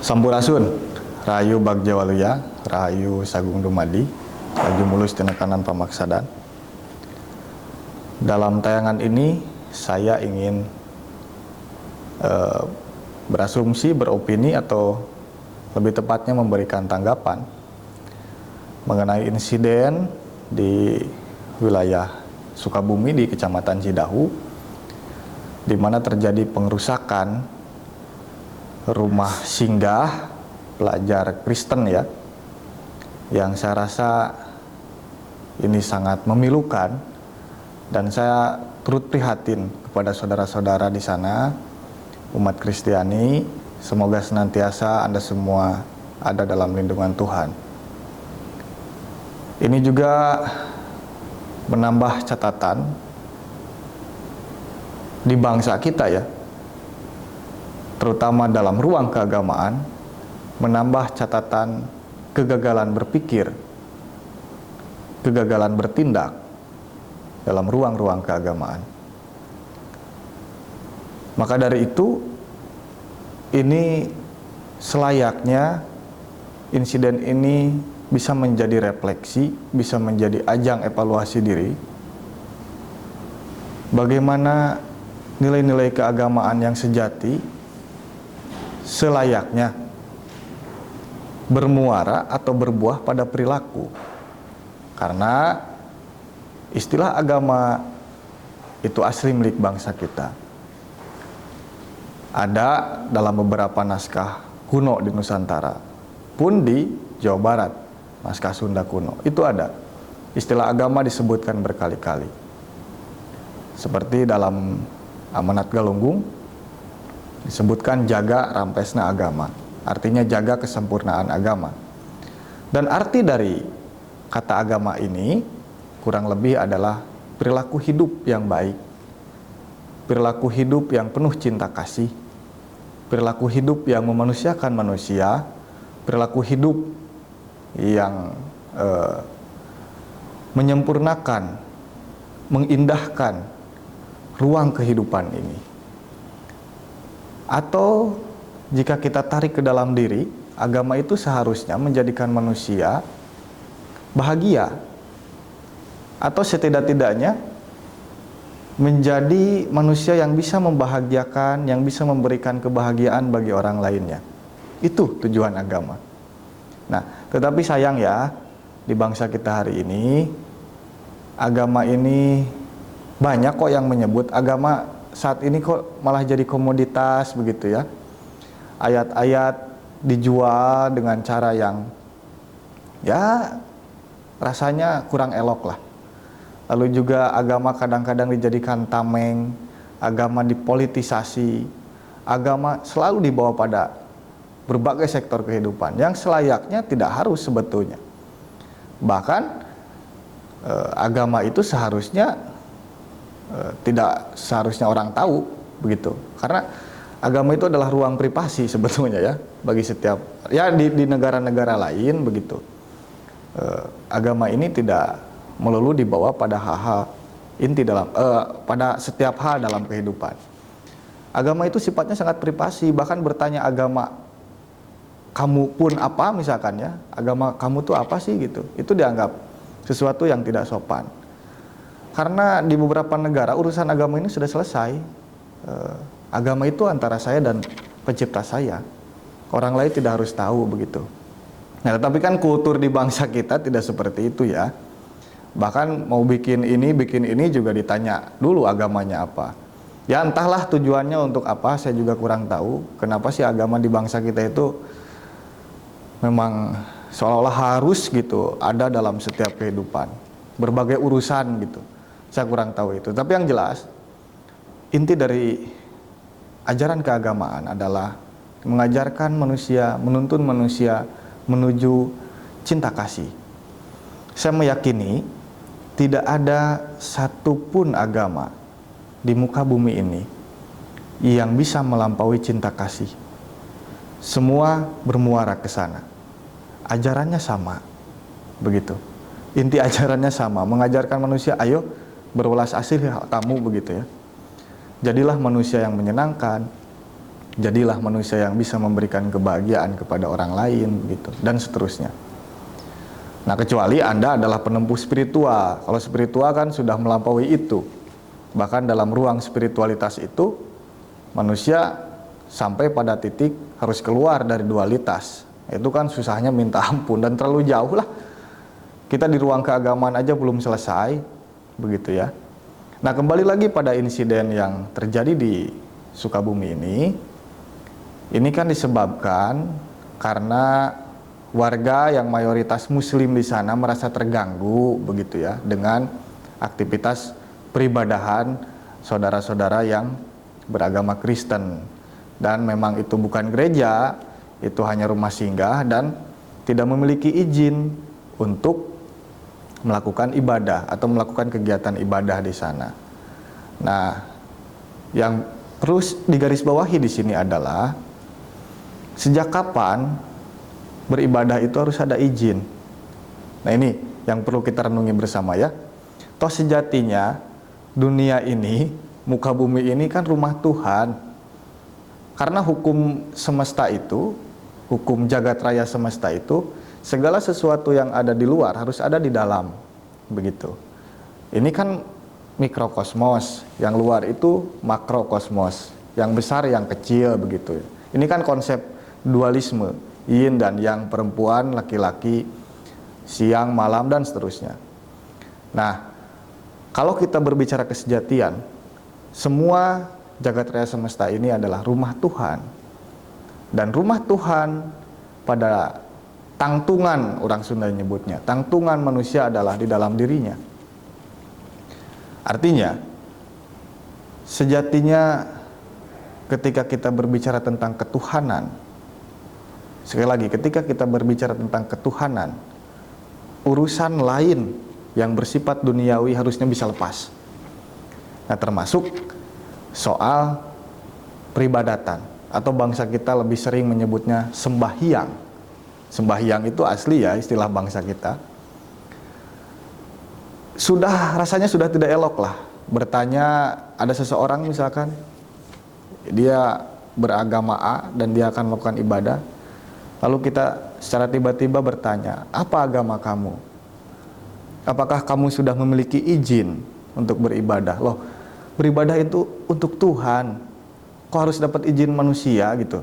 Sampurasun, Rahayu Bagja Waluya, Rahayu Sagung Dumadi, Rahayu Mulus Tinekanan Pamaksadan. Dalam tayangan ini saya ingin berasumsi, beropini atau lebih tepatnya memberikan tanggapan mengenai insiden di wilayah Sukabumi di Kecamatan Cidahu, di mana terjadi pengerusakan rumah singgah pelajar Kristen ya, yang saya rasa ini sangat memilukan, dan saya turut prihatin kepada saudara-saudara di sana, umat Kristiani. Semoga senantiasa Anda semua ada dalam lindungan Tuhan. Ini juga menambah catatan di bangsa kita ya, terutama dalam ruang keagamaan, menambah catatan kegagalan berpikir, kegagalan bertindak dalam ruang-ruang keagamaan. Maka dari itu, ini selayaknya insiden ini bisa menjadi refleksi, bisa menjadi ajang evaluasi diri, bagaimana nilai-nilai keagamaan yang sejati selayaknya bermuara atau berbuah pada perilaku. Karena istilah agama itu asli milik bangsa kita. Ada dalam beberapa naskah kuno di Nusantara, pun di Jawa Barat, naskah Sunda kuno, itu ada. Istilah agama disebutkan berkali-kali. Seperti dalam Amanat Galunggung, disebutkan jaga rampesna agama, artinya jaga kesempurnaan agama. Dan arti dari kata agama ini kurang lebih adalah perilaku hidup yang baik, perilaku hidup yang penuh cinta kasih, perilaku hidup yang memanusiakan manusia, perilaku hidup yang menyempurnakan, mengindahkan ruang kehidupan ini. Atau jika kita tarik ke dalam diri, agama itu seharusnya menjadikan manusia bahagia, atau setidak-tidaknya menjadi manusia yang bisa membahagiakan, yang bisa memberikan kebahagiaan bagi orang lainnya. Itu tujuan agama. Nah, tetapi sayang ya, di bangsa kita hari ini, agama ini banyak kok yang menyebut agama saat ini kok malah jadi komoditas begitu ya. Ayat-ayat dijual dengan cara yang ya rasanya kurang elok lah. Lalu juga agama kadang-kadang dijadikan tameng, agama dipolitisasi, agama selalu dibawa pada berbagai sektor kehidupan yang selayaknya tidak harus sebetulnya. Bahkan agama itu seharusnya tidak seharusnya orang tahu begitu, karena agama itu adalah ruang privasi sebetulnya ya bagi setiap ya di negara-negara lain begitu. Agama ini tidak melulu dibawa pada hal-hal inti dalam pada setiap hal dalam kehidupan. Agama itu sifatnya sangat privasi, bahkan bertanya agama kamu pun apa misalkan ya, agama kamu tuh apa sih gitu, itu dianggap sesuatu yang tidak sopan. Karena di beberapa negara urusan agama ini sudah selesai. Agama itu antara saya dan pencipta saya. Orang lain tidak harus tahu begitu. Nah, tapi kan kultur di bangsa kita tidak seperti itu ya. Bahkan mau bikin ini juga ditanya dulu agamanya apa. Ya entahlah tujuannya untuk apa, saya juga kurang tahu. Kenapa sih agama di bangsa kita itu memang seolah-olah harus gitu ada dalam setiap kehidupan, berbagai urusan gitu. Saya kurang tahu itu. Tapi yang jelas, inti dari ajaran keagamaan adalah mengajarkan manusia, menuntun manusia menuju cinta kasih. Saya meyakini tidak ada satupun agama di muka bumi ini yang bisa melampaui cinta kasih. Semua bermuara ke sana. Ajarannya sama, begitu. Inti ajarannya sama, mengajarkan manusia, ayo berwelas asih kamu begitu ya. Jadilah manusia yang menyenangkan, Jadilah manusia yang bisa memberikan kebahagiaan kepada orang lain gitu, dan seterusnya. Nah, kecuali Anda adalah penempuh spiritual. Kalau spiritual kan sudah melampaui itu. Bahkan dalam ruang spiritualitas itu, manusia sampai pada titik harus keluar dari dualitas. Itu kan susahnya minta ampun dan terlalu jauh lah. Kita di ruang keagamaan aja belum selesai, begitu ya. Nah, kembali lagi pada insiden yang terjadi di Sukabumi ini kan disebabkan karena warga yang mayoritas muslim di sana merasa terganggu, begitu ya, dengan aktivitas peribadahan saudara-saudara yang beragama Kristen. Dan memang itu bukan gereja, itu hanya rumah singgah dan tidak memiliki izin untuk melakukan ibadah atau melakukan kegiatan ibadah di sana. Nah, yang perlu digarisbawahi di sini adalah sejak kapan beribadah itu harus ada izin. Nah, ini yang perlu kita renungi bersama ya. Toh sejatinya dunia ini, muka bumi ini kan rumah Tuhan. Karena hukum semesta itu, hukum jagat raya semesta itu, segala sesuatu yang ada di luar harus ada di dalam, begitu. Ini kan mikrokosmos, yang luar itu makrokosmos, yang besar yang kecil, begitu. Ini kan konsep dualisme, yin dan yang, perempuan, laki-laki, siang, malam, dan seterusnya. Nah, kalau kita berbicara kesejatian, semua jagat raya semesta ini adalah rumah Tuhan. Dan rumah Tuhan pada tangtungan, orang Sunda nyebutnya, tangtungan manusia adalah di dalam dirinya. Artinya, sejatinya ketika kita berbicara tentang ketuhanan, sekali lagi, ketika kita berbicara tentang ketuhanan, urusan lain yang bersifat duniawi harusnya bisa lepas. Nah, termasuk soal peribadatan, atau bangsa kita lebih sering menyebutnya sembahyang. Sembahyang itu asli ya, istilah bangsa kita. Rasanya sudah tidak elok lah bertanya, ada seseorang misalkan dia beragama A dan dia akan melakukan ibadah, lalu kita secara tiba-tiba bertanya, apa agama kamu? Apakah kamu sudah memiliki izin untuk beribadah? Loh, beribadah itu untuk Tuhan, kok harus dapat izin manusia gitu?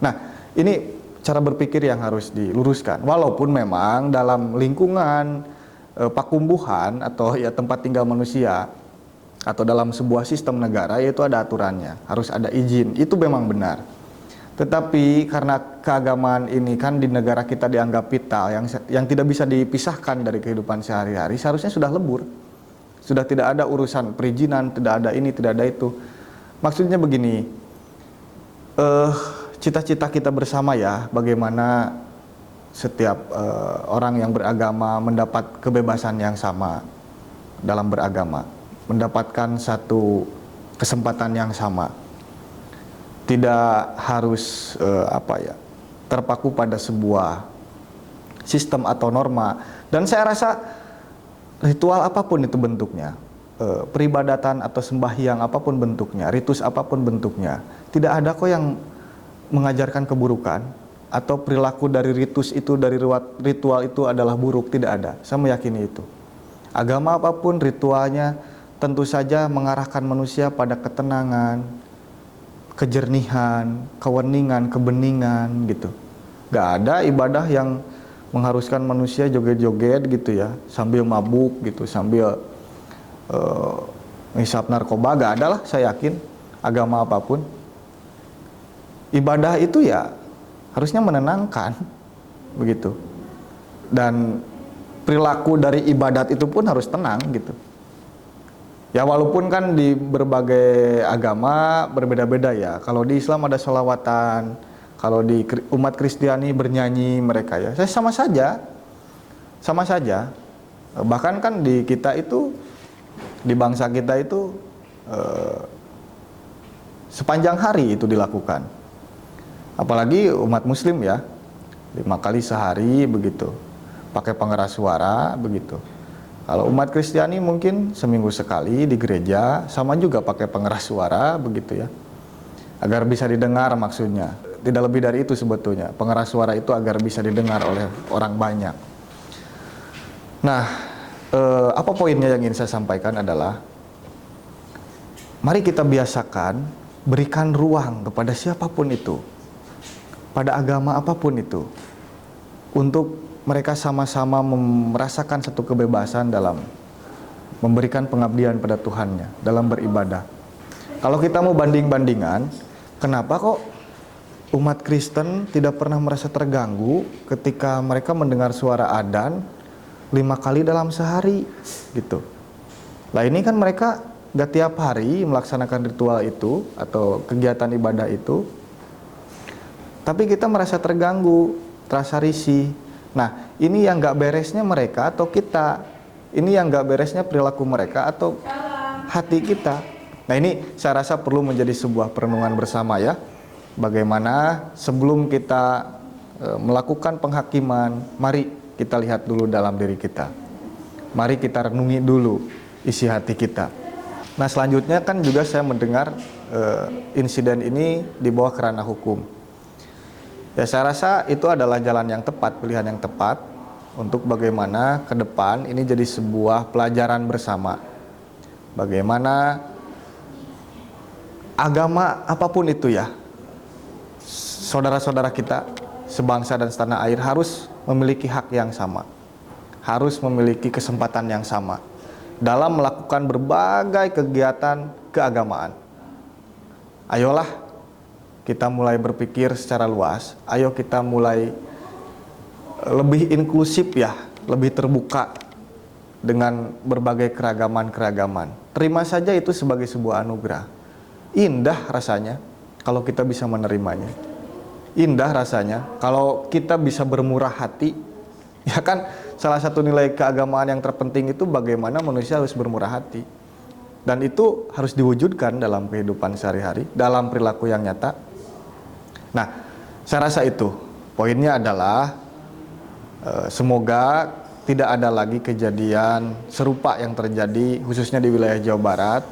Nah, ini cara berpikir yang harus diluruskan. Walaupun memang dalam lingkungan pakumbuhan atau ya tempat tinggal manusia atau dalam sebuah sistem negara itu ada aturannya, harus ada izin. Itu memang benar. Tetapi karena keagamaan ini kan di negara kita dianggap vital, yang tidak bisa dipisahkan dari kehidupan sehari-hari, seharusnya sudah lebur. Sudah tidak ada urusan perizinan, tidak ada ini, tidak ada itu. Maksudnya begini, cita-cita kita bersama ya, bagaimana setiap orang yang beragama mendapat kebebasan yang sama dalam beragama, mendapatkan satu kesempatan yang sama, tidak harus terpaku pada sebuah sistem atau norma. Dan saya rasa ritual apapun itu bentuknya, peribadatan atau sembahyang apapun bentuknya, ritus apapun bentuknya, tidak ada kok yang mengajarkan keburukan atau perilaku dari ritus itu, dari ritual itu adalah buruk. Tidak ada, saya meyakini itu. Agama apapun ritualnya tentu saja mengarahkan manusia pada ketenangan, kejernihan, keweningan, kebeningan gitu. Gak ada ibadah yang mengharuskan manusia joget-joget gitu ya, sambil mabuk gitu, sambil ngisap narkoba. Gak ada lah, saya yakin, agama apapun. Ibadah itu ya harusnya menenangkan, begitu. Dan perilaku dari ibadat itu pun harus tenang gitu. Ya walaupun kan di berbagai agama berbeda-beda ya. Kalau di Islam ada sholawatan, kalau di umat Kristiani bernyanyi mereka ya. Saya sama saja. Bahkan kan di kita itu, di bangsa kita itu sepanjang hari itu dilakukan. Apalagi umat muslim ya, 5 kali sehari begitu, pakai pengeras suara begitu. Kalau umat Kristiani mungkin seminggu sekali di gereja, sama juga pakai pengeras suara begitu ya. agar bisa didengar maksudnya. Tidak lebih dari itu sebetulnya. Pengeras suara itu agar bisa didengar oleh orang banyak. Nah, apa poinnya yang ingin saya sampaikan adalah, mari kita biasakan berikan ruang kepada siapapun itu, pada agama apapun itu, untuk mereka sama-sama merasakan satu kebebasan dalam memberikan pengabdian pada Tuhannya, dalam beribadah. Kalau kita mau banding-bandingan, kenapa kok umat Kristen tidak pernah merasa terganggu ketika mereka mendengar suara adzan 5 kali dalam sehari gitu. Lah ini kan mereka gak tiap hari melaksanakan ritual itu atau kegiatan ibadah itu, tapi kita merasa terganggu, terasa risih. Nah, ini yang gak beresnya mereka atau kita? Ini yang gak beresnya perilaku mereka atau hati kita? Nah, ini saya rasa perlu menjadi sebuah perenungan bersama ya. Bagaimana sebelum kita melakukan penghakiman, mari kita lihat dulu dalam diri kita. Mari kita renungi dulu isi hati kita. Nah, selanjutnya kan juga saya mendengar insiden ini di bawah kerana hukum. Ya, saya rasa itu adalah jalan yang tepat, pilihan yang tepat untuk bagaimana ke depan ini jadi sebuah pelajaran bersama. Bagaimana agama apapun itu ya, saudara-saudara kita sebangsa dan setanah air harus memiliki hak yang sama, harus memiliki kesempatan yang sama dalam melakukan berbagai kegiatan keagamaan. Ayolah kita mulai berpikir secara luas, ayo kita mulai lebih inklusif ya, lebih terbuka dengan berbagai keragaman-keragaman. Terima saja itu sebagai sebuah anugerah. Indah rasanya kalau kita bisa menerimanya. Indah rasanya kalau kita bisa bermurah hati. Ya kan, salah satu nilai keagamaan yang terpenting itu bagaimana manusia harus bermurah hati. Dan itu harus diwujudkan dalam kehidupan sehari-hari, dalam perilaku yang nyata. Nah, saya rasa itu poinnya adalah semoga tidak ada lagi kejadian serupa yang terjadi khususnya di wilayah Jawa Barat,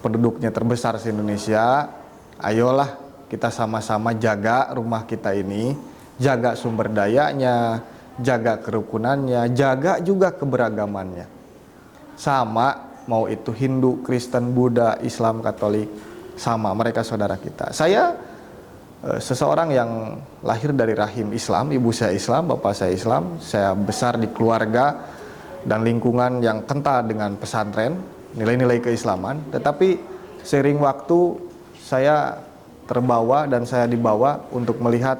penduduknya terbesar se-Indonesia. Ayolah kita sama-sama jaga rumah kita ini, jaga sumber dayanya, jaga kerukunannya, jaga juga keberagamannya. Sama, mau itu Hindu, Kristen, Buddha, Islam, Katolik, sama, mereka saudara kita. Saya seseorang yang lahir dari rahim Islam, ibu saya Islam, bapak saya Islam, saya besar di keluarga dan lingkungan yang kental dengan pesantren, nilai-nilai keislaman, tetapi seiring waktu saya terbawa dan saya dibawa untuk melihat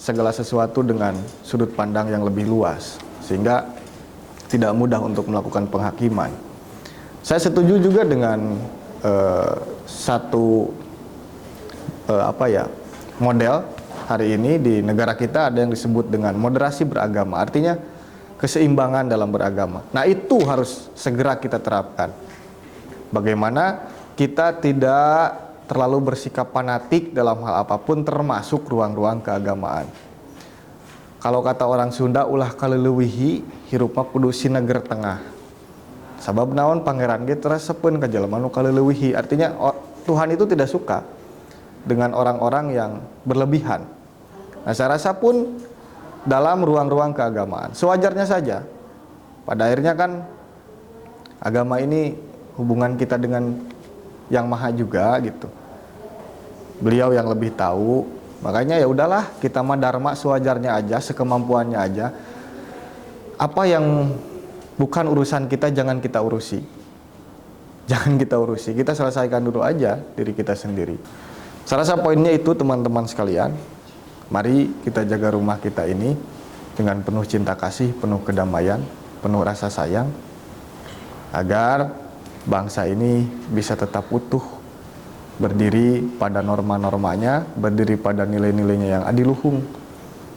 segala sesuatu dengan sudut pandang yang lebih luas, sehingga tidak mudah untuk melakukan penghakiman. Saya setuju juga dengan satu model hari ini di negara kita, ada yang disebut dengan moderasi beragama, artinya keseimbangan dalam beragama. Nah, itu harus segera kita terapkan. Bagaimana kita tidak terlalu bersikap fanatik dalam hal apapun, termasuk ruang-ruang keagamaan. Kalau kata orang Sunda, ulah kaleueuwihi hirupna kudu sineger tengah. Sabab naon pangeran ge terasepeun ka jalma nu kaleueuwihi. Artinya Tuhan itu tidak suka dengan orang-orang yang berlebihan. Nah, saya rasa pun dalam ruang-ruang keagamaan sewajarnya saja. Pada akhirnya kan agama ini hubungan kita dengan Yang Maha juga gitu. Beliau yang lebih tahu. Makanya ya udahlah, kita mah dharma sewajarnya aja, sekemampuannya aja. Apa yang bukan urusan kita jangan kita urusi. Jangan kita urusi. Kita selesaikan dulu aja diri kita sendiri. Saya rasa poinnya itu teman-teman sekalian. Mari kita jaga rumah kita ini dengan penuh cinta kasih, penuh kedamaian, penuh rasa sayang, agar bangsa ini bisa tetap utuh, berdiri pada norma-normanya, berdiri pada nilai-nilainya yang adiluhung.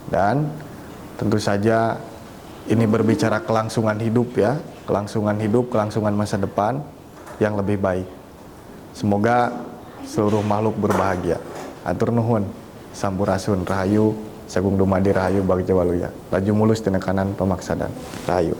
Dan tentu saja ini berbicara kelangsungan hidup ya, kelangsungan hidup, kelangsungan masa depan yang lebih baik. Semoga seluruh makhluk berbahagia. Atur nuhun, sampurasun, rahayu, sagung dumadi rahayu bagja waluya. Laju mulus tina kanan pemaksadan. Rahayu.